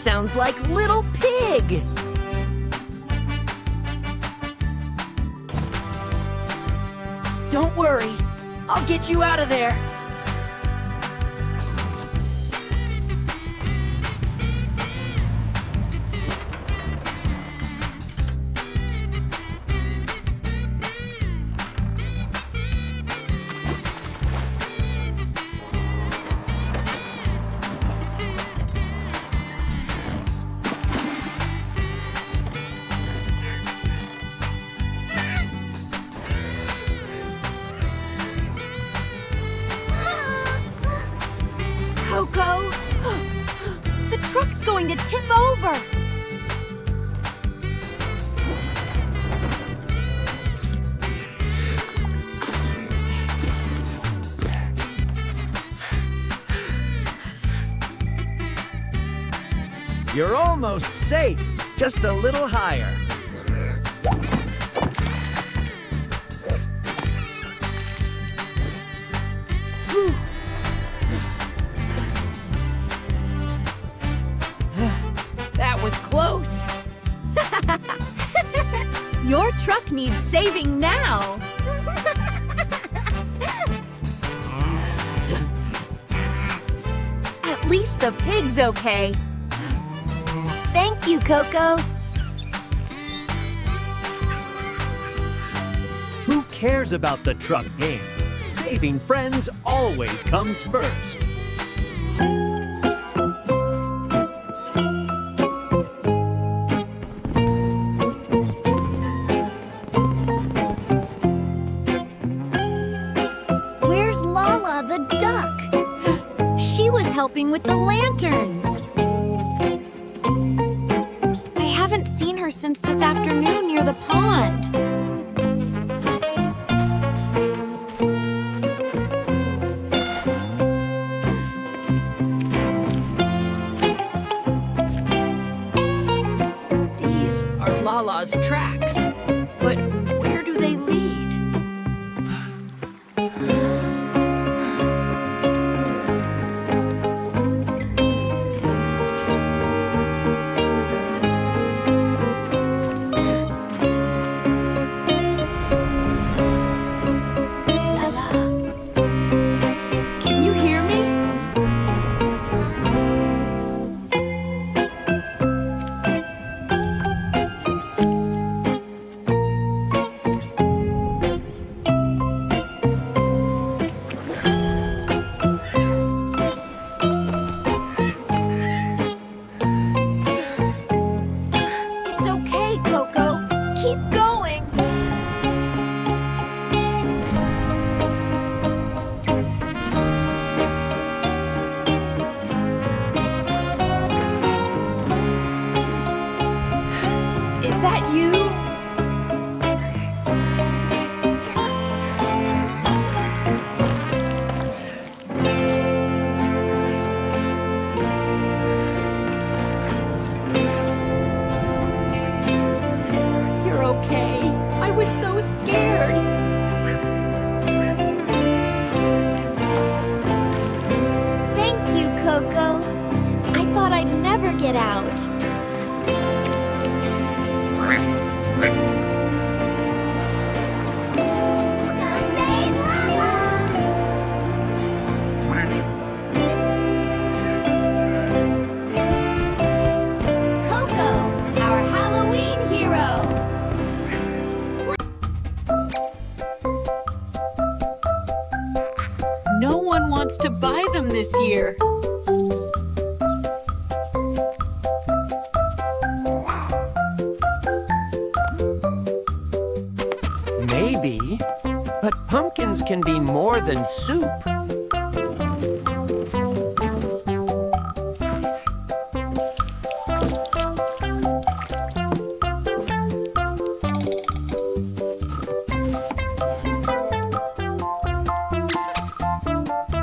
sounds like Little Pig. Don't worry, I'll get you out of there. Coco! The truck's going to tip over! You're almost safe, just a little higher. That was close. Your truck needs saving now! At least the pig's okay. Thank you, Coco. Who cares about the truck game? Saving friends always comes first. Where's Lala the duck? She was helping with the lanterns. I haven't seen her since this afternoon near the pond. These are Lala's tracks, but where do they lead? Get out. Coco, our Halloween hero. No one wants to buy them this year. Maybe, but pumpkins can be more than soup.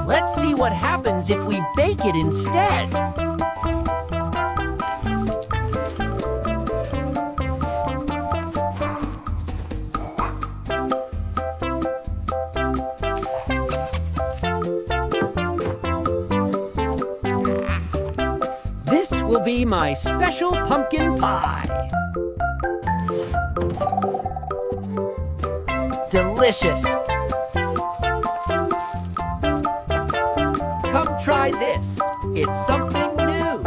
Let's see what happens if we bake it instead. This will be my special pumpkin pie. Delicious. Come try this. It's something new.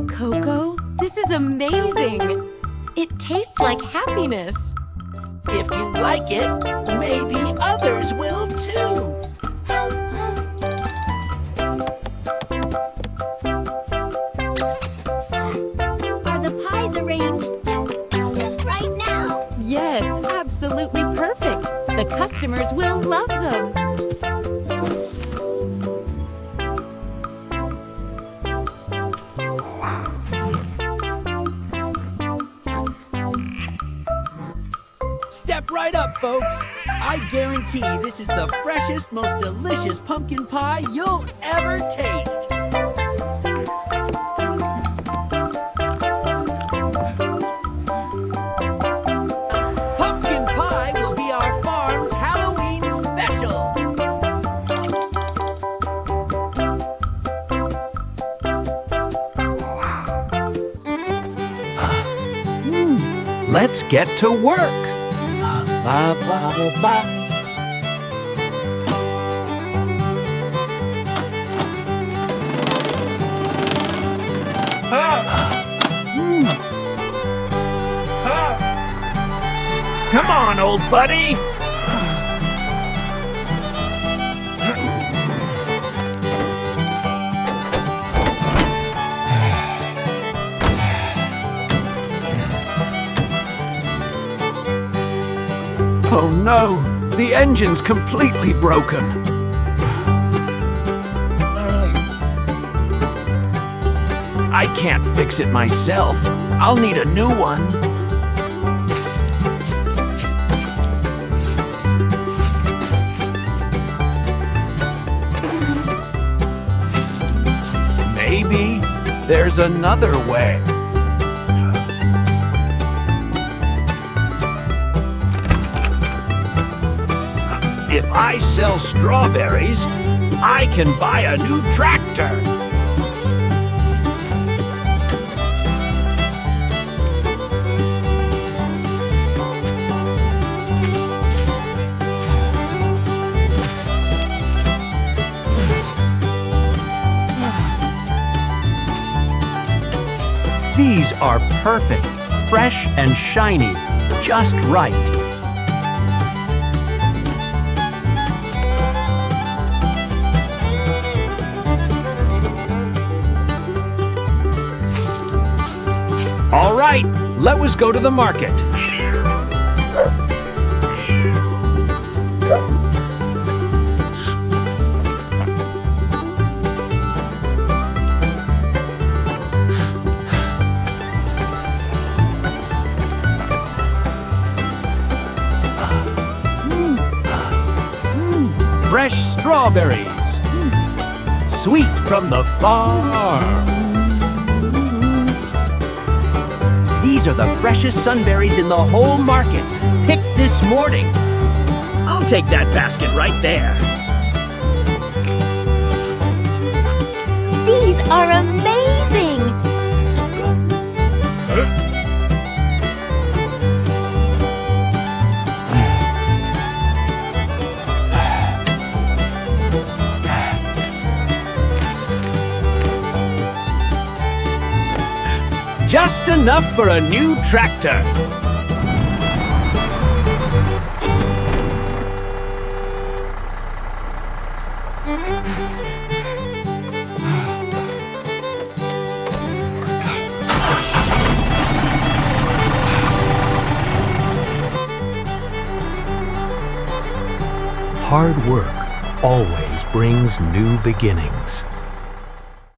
Coco, this is amazing. It tastes like happiness. If you like it, maybe others will too. Are the pies arranged just right now? Yes, absolutely perfect. The customers will love them. Step right up, folks. I guarantee this is the freshest, most delicious pumpkin pie you'll ever taste. Pumpkin pie will be our farm's Halloween special. Let's get to work. Ba, ba, ba, ba. Come on, old buddy. Oh no, the engine's completely broken. I can't fix it myself. I'll need a new one. Maybe there's another way. If I sell strawberries, I can buy a new tractor. These are perfect, fresh and shiny, just right. All right, let us go to the market. Fresh strawberries, sweet from the farm. These are the freshest sunberries in the whole market, picked this morning. I'll take that basket right there. These are amazing! Just enough for a new tractor. Hard work always brings new beginnings.